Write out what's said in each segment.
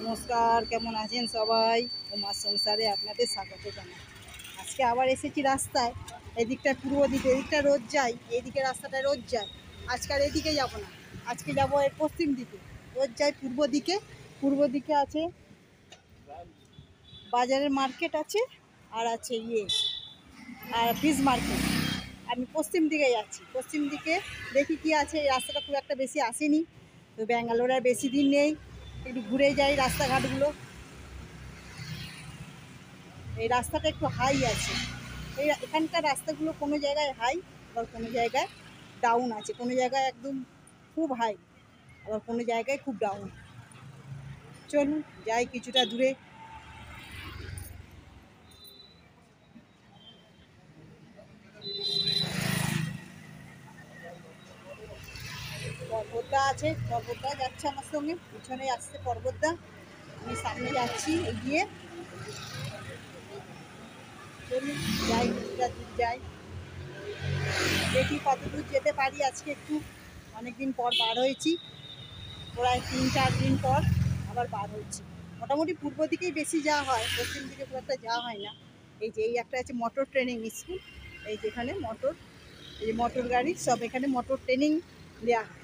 নমস্কার, কেমন আছেন সবাই? উমার সংসারে আপনাদের স্বাগত জানাই। আজকে আবার এসেছি রাস্তায়। এদিকটা পূর্ব দিকে, এদিকটা রোজ যাই, এইদিকে রাস্তাটা রোজ যাই। আজকে আর এদিকে যাবো না, আজকে যাবো এর পশ্চিম দিকে। রোজ যাই পূর্ব দিকে। পূর্ব দিকে আছে বাজারের মার্কেট আছে, আর আছে আর ফিশ মার্কেট। আমি পশ্চিম দিকে যাচ্ছি। পশ্চিম দিকে দেখি কি আছে। এই রাস্তাটা খুব একটা বেশি আসেনি, তো ব্যাঙ্গালোর আর বেশি দিন নেই, একটু ঘুরে যাই রাস্তাঘাটগুলো। এই রাস্তাটা একটু হাই আছে। এখানকার রাস্তাগুলো কোনো জায়গায় হাই, আবার কোনো জায়গায় ডাউন আছে। কোনো জায়গায় একদম খুব হাই, আবার কোনো জায়গায় খুব ডাউন। চলুন যাই কিছুটা দূরে। পর্বতদা আছে, পর্বতদা যাচ্ছে আমার সঙ্গে, পিছনে আসছে পর্বতদা, আমি সামনে যাচ্ছি এগিয়ে। চলুন যাই কিছুটা দূর যাই, দেখি কত দূর যেতে পারি। আজকে একটু অনেকদিন পর বার হয়েছি, প্রায় 3-4 দিন পর আবার বার হয়েছি। মোটামুটি পূর্ব দিকেই বেশি যাওয়া হয়, পশ্চিম দিকে খুব একটা যাওয়া হয় না। এই একটা আছে মোটর ট্রেনিং স্কুল, এই যেখানে মোটর, এই যে মোটর গাড়ি সব এখানে মোটর ট্রেনিং দেওয়া হয়।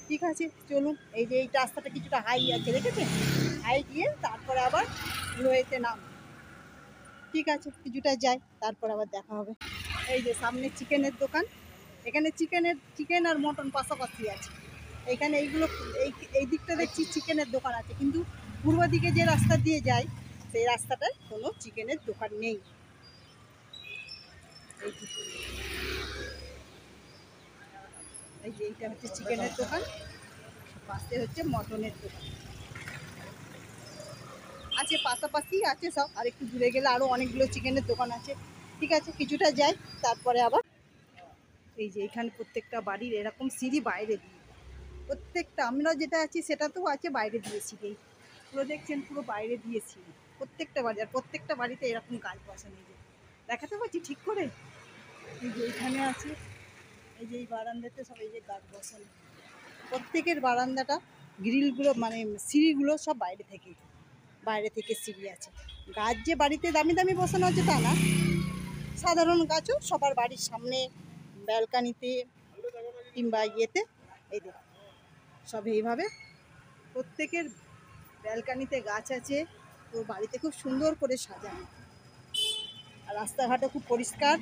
ঠিক আছে চলুন, এই যে এই রাস্তাটা কিছুটা হাই আছে, দেখেছেন? হাই গিয়ে তারপরে আবার লোয়েতে নাম। ঠিক আছে কিছুটা যাই, তারপর আবার দেখা হবে। এই যে সামনে চিকেনের দোকান, এখানে চিকেন আর মটন পাশাপাশি আছে। এইখানে এই দিকটা দেখছি চিকেনের দোকান আছে, কিন্তু পূর্ব দিকে যে রাস্তা দিয়ে যায় সেই রাস্তাটায় কোনো চিকেনের দোকান নেই। এই যে এইটা হচ্ছে চিকেনের দোকান, পাশে হচ্ছে মটনের দোকান আছে, পাশাপাশি আছে সব। আর একটু দূরে গেলে আরও অনেকগুলো চিকেনের দোকান আছে। ঠিক আছে কিছুটা যাই, তারপরে আবার। এই যে এখানে প্রত্যেকটা বাড়ির এরকম সিঁড়ি বাইরে দিয়ে, প্রত্যেকটা, আমরা যেটা আছি সেটা তো আছে বাইরে দিয়ে সিঁড়ি, পুরো দেখছেন পুরো বাইরে দিয়ে সিঁড়ি প্রত্যেকটা বাড়ি। আর প্রত্যেকটা বাড়িতে এরকম গাছ বসানো, যে দেখাতে পারছি ঠিক করে। এই যে এইখানে আছে, এই যে এই বারান্দাতে সব এই যে গাছ বসানো, প্রত্যেকের বারান্দাটা, গ্রিলগুলো মানে সিঁড়িগুলো সব বাইরে থেকে সিঁড়ি আছে। গাছ যে বাড়িতে দামি দামি বসানো আছে তা না, সাধারণ গাছও সবার বাড়ির সামনে, ব্যালকানিতে কিংবা ইয়েতে, এই দেখুন সব এইভাবে প্রত্যেকের ব্যালকানিতে গাছ আছে। তো বাড়িতে খুব সুন্দর করে সাজানো, আর রাস্তাঘাটও খুব পরিষ্কার।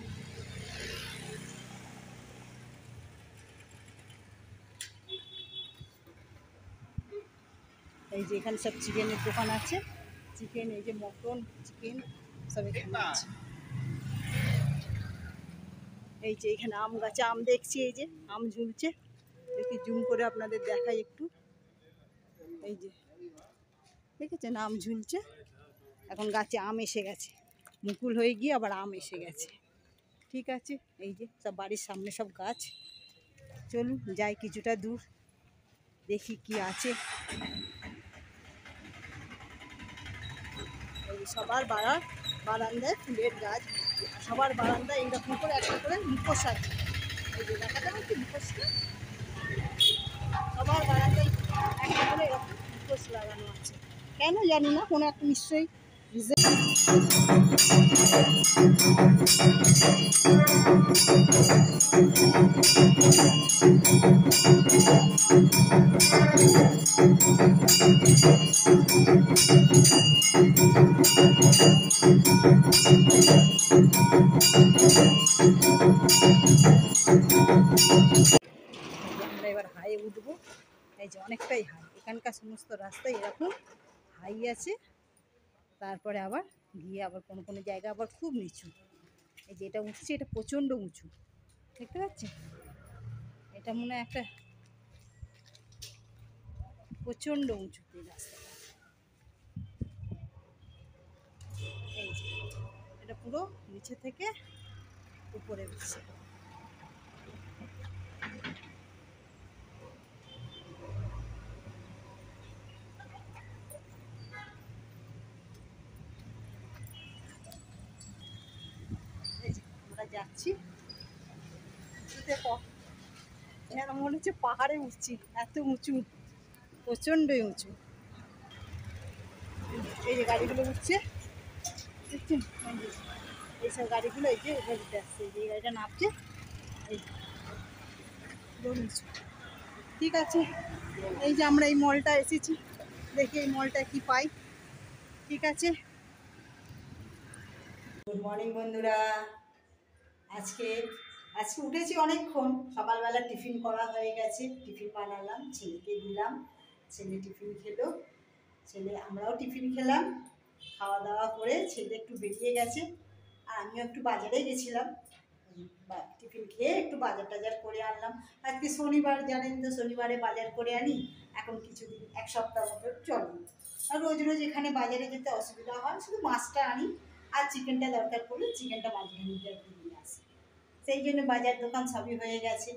এই যে এখানে সব চিকেনের দোকান আছে, চিকেন, এই যে মটন, চিকেন সব এখানে আছে। এই যে এখানে আম গাছে আম দেখছি, এই যে আম ঝুলছে, দেখি জুম করে আপনাদের দেখাই একটু। এই যে দেখেছেন আম ঝুলছে, এখন গাছে আম এসে গেছে, মুকুল হয়ে গিয়ে আবার আম এসে গেছে। ঠিক আছে, এই যে সব বাড়ির সামনে সব গাছ। চলুন যাই কিছুটা দূর, দেখি কি আছে। এই সবার বারান্দায় ফুলের গাছ, সবার বারান্দায় এইরকম করে একটা করে মুখোশ আছে। এই যে দেখাতে পাচ্ছি মুখোশটা, সবার বারান্দায় একটা করে এরকম মুখোশ লাগানো আছে। কেন জানি না, কোনো একটা নিশ্চয়ই রিজন। আমরা এবার হাইয়ে উঠবো। এই যে অনেকটাই হাই, এখানকার সমস্ত রাস্তায় এরকম হাই আছে। তারপরে আবার গিয়ে আবার কোনো কোনো জায়গা আবার খুব নিচু। এই যে এটা উঠছে, এটা প্রচণ্ড উঁচু, দেখতে পাচ্ছেন? এটা মনে হয় একটা প্রচণ্ড উঁচু এই রাস্তাটা। এই যে এটা পুরো নিচে থেকে উপরে উঠছে। এই যে আমরা যাচ্ছি, যেন মনে হচ্ছে পাহাড়ে উঠছি, এত উঁচু, প্রচণ্ডই উঁচু। এই যে গাড়িগুলো উঠছে, দেখছেন? এইসব গাড়িগুলো এই যে গাড়িতে আসছে, এই গাড়িটা নামছে। এই উঁচু, ঠিক আছে। এই যে আমরা এই মলটা এসেছি, দেখি এই মলটা কি পাই। ঠিক আছে, গুড মর্নিং বন্ধুরা। আজকে আজকে উঠেছি অনেকক্ষণ, সকালবেলা টিফিন করা হয়ে গেছে, টিফিন বানালাম, ছেলেকে দিলাম, ছেলে টিফিন খেলো, আমরাও টিফিন খেলাম। খাওয়া দাওয়া করে ছেলে একটু বেরিয়ে গেছে, আর আমিও একটু বাজারে গেছিলাম, টিফিন খেয়ে একটু বাজার টাজার করে আনলাম। আজকে শনিবার, জানেন তো, শনিবারে বাজার করে আনি। এখন কিছুদিন, এক সপ্তাহ মতো চলে। আর রোজ রোজ এখানে বাজারে যেতে অসুবিধা হয়, শুধু মাছটা আনি, আর চিকেনটা দরকার পড়লে চিকেনটা মাঝখানে নিয়ে আসি। সেই জন্য বাজার দোকান সবই হয়ে গেছে।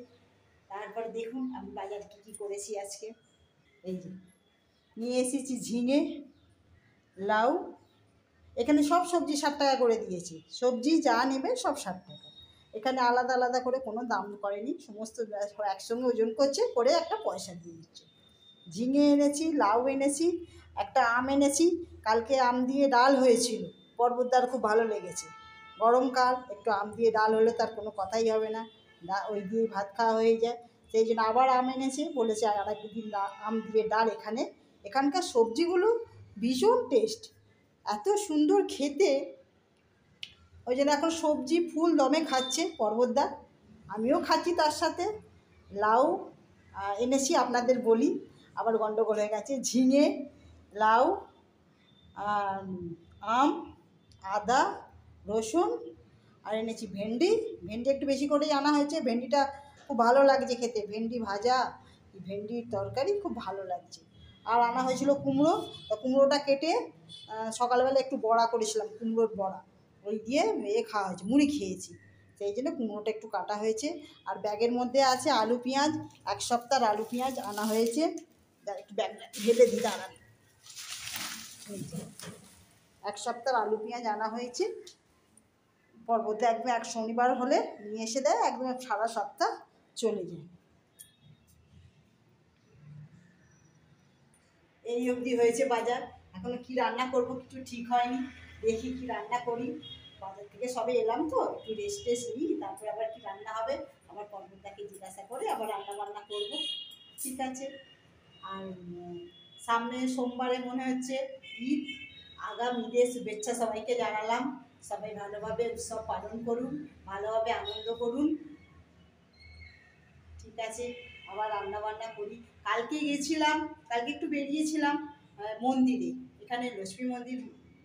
তারপর দেখুন আমি বাজার কী কী করেছি আজকে। এই যে নিয়ে এসেছি ঝিঙে, লাউ, এখানে সব সবজি 60 টাকা করে দিয়েছি, সবজি যা নেবে সব 60 টাকা। এখানে আলাদা আলাদা করে কোনো দাম করেনি, সমস্ত একসঙ্গে ওজন করছে, করে একটা পয়সা দিয়ে দিচ্ছে। ঝিঙে এনেছি, লাউ এনেছি, একটা আম এনেছি। কালকে আম দিয়ে ডাল হয়েছিল, পর্বতদার খুব ভালো লেগেছে। গরমকাল, একটু আম দিয়ে ডাল হলে তার কোনো কথাই হবে না, ওই দিয়ে ভাত খাওয়া হয়ে যায়। সেই জন্য আবার আম এনেছে, বলেছে আর একদিন আম দিয়ে ডাল। এখানকার সবজিগুলো ভীষণ টেস্ট, এত সুন্দর খেতে। ওই জন্য এখন সবজি ফুল দমে খাচ্ছে পর্বতদা, আমিও খাচ্ছি তার সাথে। লাউ এনেছি, আপনাদের বলি, আবার গন্ডগোল হয়ে গেছে। ঝিঙে, লাউ, আম, আদা, রসুন, আর এনেছি ভেন্ডি। ভেন্ডি একটু বেশি করেই আনা হয়েছে, ভেন্ডিটা খুব ভালো লাগছে খেতে, ভেন্ডি ভাজা, ভেন্ডির তরকারি খুব ভালো লাগছে। আর আনা হয়েছিল কুমড়ো, তো কুমড়োটা কেটে সকালবেলা একটু বড়া করেছিলাম, কুমড়োর বড়া, ওই দিয়ে খাওয়া হয়েছে, মুড়ি খেয়েছি, সেই জন্য কুমড়োটা একটু কাটা হয়েছে। আর ব্যাগের মধ্যে আছে আলু পেঁয়াজ, এক সপ্তাহের আলু পেঁয়াজ আনা হয়েছে। একটু ব্যাগটা ঢেলে দিই, দাঁড়ান। এক সপ্তাহের আলু পেঁয়াজ আনা হয়েছে, পর্বতে একদম এক শনিবার হলে নিয়ে এসে দেয়, একদম সারা সপ্তাহ চলে যায়। এই অবধি হয়েছে বাজার, এখনো কি রান্না করব কিছু ঠিক হয়নি, দেখি কি রান্না করি। বাজার থেকে সবে এলাম তো, একটু রেস্ট নিই, তারপরে আবার কি রান্না হবে আবার পর্বতটাকে জিজ্ঞাসা করে আবার রান্না বান্না করবো। ঠিক আছে। আর সামনে সোমবারে মনে হচ্ছে ঈদ, আগাম ঈদের শুভেচ্ছা সবাইকে জানালাম। সবাই ভালোভাবে উৎসব পালন করুন, ভালোভাবে আনন্দ করুন। ঠিক আছে, আবার রান্না বান্না করি। কালকে গেছিলাম, কালকে একটু বেরিয়েছিলাম মন্দিরে, এখানে লক্ষ্মী মন্দির,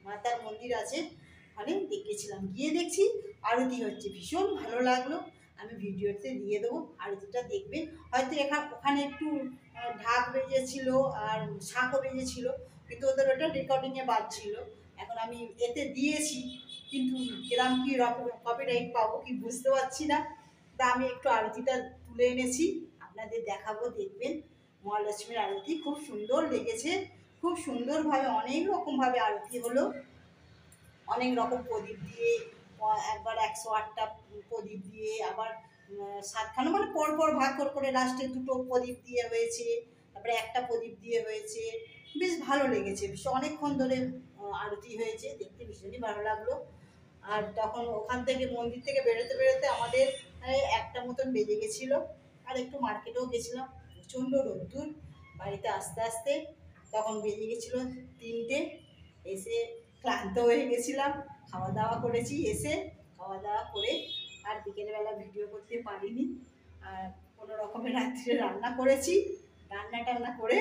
মাতার মন্দির আছে, ওখানে গেছিলাম। গিয়ে দেখছি আরতি হচ্ছে, ভীষণ ভালো লাগলো। আমি ভিডিওতে দিয়ে দেবো, আরতিটা দেখবেন। হয়তো ওখানে একটু ঢাক বেজেছিল আর শাঁখও বেজেছিল, কিন্তু ওদের ওটা রেকর্ডিংয়ে বাজছিল। এখন আমি এতে দিয়েছি, কিন্তু কিরম কি কপিরাইট পাবো কি বুঝতে পারছি না। তা আমি একটু আরতিটা তুলে এনেছি, আপনাদের দেখাবো, দেখবেন। মহালক্ষ্মীর আরতি খুব সুন্দর লেগেছে, খুব সুন্দরভাবে অনেক রকমভাবে আরতি হলো, অনেক রকম প্রদীপ দিয়ে, একবার 108টা প্রদীপ দিয়ে, আবার 7খানা, মানে পরপর ভাগ করে লাস্টে 2টো প্রদীপ দিয়ে হয়েছে, তারপরে একটা প্রদীপ দিয়ে হয়েছে। বেশ ভালো লেগেছে, বেশ অনেকক্ষণ ধরে আরতি হয়েছে, দেখতে ভীষণই ভালো লাগলো। আর তখন ওখান থেকে, মন্দির থেকে বেরোতে বেরোতে আমাদের 1টা মতন বেজে গেছিলো। আর একটু মার্কেটেও গেছিলাম, প্রচণ্ড রোদ্দুর, বাড়িতে আস্তে আস্তে তখন বেজে গেছিলো 3টে। এসে ক্লান্ত হয়ে গেছিলাম, খাওয়া দাওয়া করেছি, এসে খাওয়া দাওয়া করে আর বিকেলবেলা ভিডিও করতে পারিনি। আর কোনো রকমের রাত্রে রান্না করেছি, রান্না করে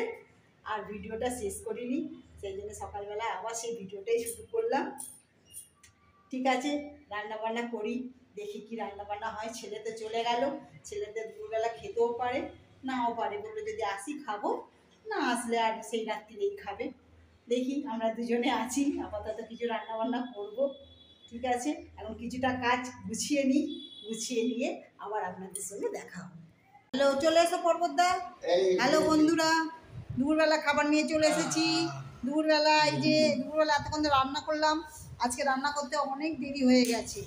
আর ভিডিওটা শেষ করিনি, সেই জন্য সকালবেলা আবার সেই ভিডিওটাই শুরু করলাম। ঠিক আছে, রান্নাবান্না করি, দেখি কি রান্নাবান্না হয়। ছেলে তো চলে গেল, ছেলেদের দুপুরবেলা খেতেও পারে নাও পারে, বললো যদি আসি খাবো, না আসলে আর সেই রাত্রিরেই খাবে। দেখি, আমরা দুজনে আছি, আপাতত কিছু রান্নাবান্না করব। ঠিক আছে, এখন কিছুটা কাজ গুছিয়ে নিই, গুছিয়ে নিয়ে আবার আপনাদের সঙ্গে দেখা হবে। হ্যালো, চলে এসো পর্বতদা। হ্যালো বন্ধুরা, দুপুরবেলা খাবার নিয়ে চলে এসেছি। দুপুরবেলা এই যে দুপুরবেলা এতক্ষণ রান্না করলাম, আজকে রান্না করতে অনেক দেরি হয়ে গেছে,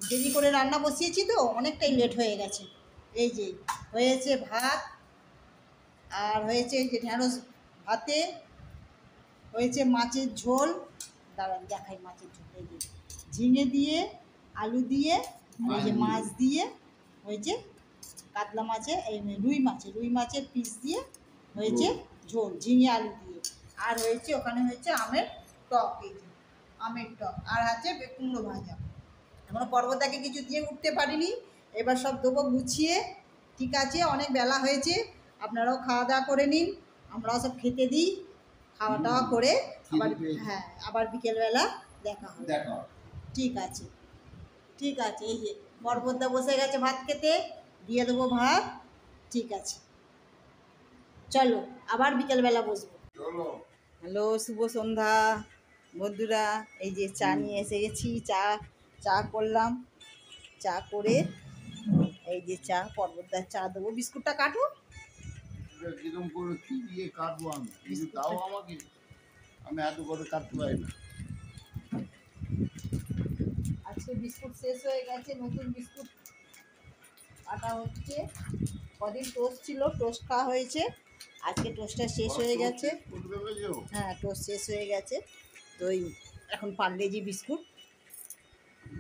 দেরি করে রান্না বসিয়েছি তো অনেকটাই লেট হয়ে গেছে। এই যে হয়েছে ভাত, আর হয়েছে এই যে ঢ্যাঁড়স ভাতে, হয়েছে মাছের ঝোল। দাঁড়ান দেখাই মাছের ঝোল। এই যে ঝিঙে দিয়ে, আলু দিয়ে, এই যে মাছ দিয়ে হয়েছে কাতলা মাছে, এই রুই মাছের পিস দিয়ে হয়েছে ঝোল, ঝিঙে আলু দিয়ে। আর হয়েছে ওখানে হয়েছে আমের টক, এই যে আমের টক, আর আছে কুমড়ো ভাজা। এখনো পর্বতাকে কিছু দিয়ে উঠতে পারিনি, এবার সব দেবো গুছিয়ে। ঠিক আছে, অনেক বেলা হয়েছে, আপনারাও খাওয়া দাওয়া করে নিন, আমরাও সব খেতে দিই। খাওয়া দাওয়া করে আবার, হ্যাঁ, আবার বিকেলবেলা দেখা হবে। ঠিক আছে, ঠিক আছে। এই যে পর্বতদা বসে গেছে ভাত খেতে, দিয়ে দেবো ভাত। ঠিক আছে, চলো আবার বিকেলবেলা বসবো। হ্যালো, শুভ সন্ধ্যা বন্ধুরা। এই যে চা নিয়ে এসে গেছি, চা করলাম। চা করে এই যে চা, পর্বতদার চা দেবো। বিস্কুটটা কাটো। কিরকম করে কি দিয়ে কাটবো আমি? কিছু দাও আমাকে, আমি এত করে কাটতে পারি না। আজকে বিস্কুট শেষ হয়ে গেছে, নতুন বিস্কুট কাটা হচ্ছে। কদিন টোস্ট ছিল, টোস্ট খাওয়া হয়েছে, আজকে টোস্টটা শেষ হয়ে গেছে। হ্যাঁ, টোস্ট শেষ হয়ে গেছে, তো এখন পার্লেজি বিস্কুট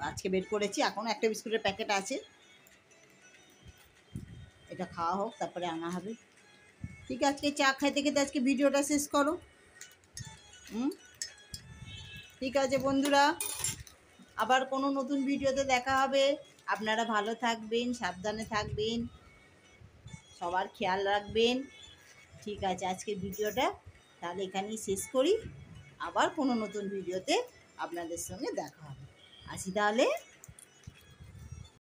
আজকে বের করেছি। এখন একটা বিস্কুটের প্যাকেট আছে, এটা খাওয়া হোক, তারপরে আনা হবে। ঠিক আছে, চা খাইতে খেতে আজকে ভিডিওটা শেষ করো। ঠিক আছে বন্ধুরা, আবার কোনো নতুন ভিডিওতে দেখা হবে। আপনারা ভালো থাকবেন, সাবধানে থাকবেন, সবার খেয়াল রাখবেন। ঠিক আছে, আজকের ভিডিওটা তাহলে এখানেই শেষ করি। আবার কোনো নতুন ভিডিওতে আপনাদের সঙ্গে দেখা হবে। আসি তাহলে।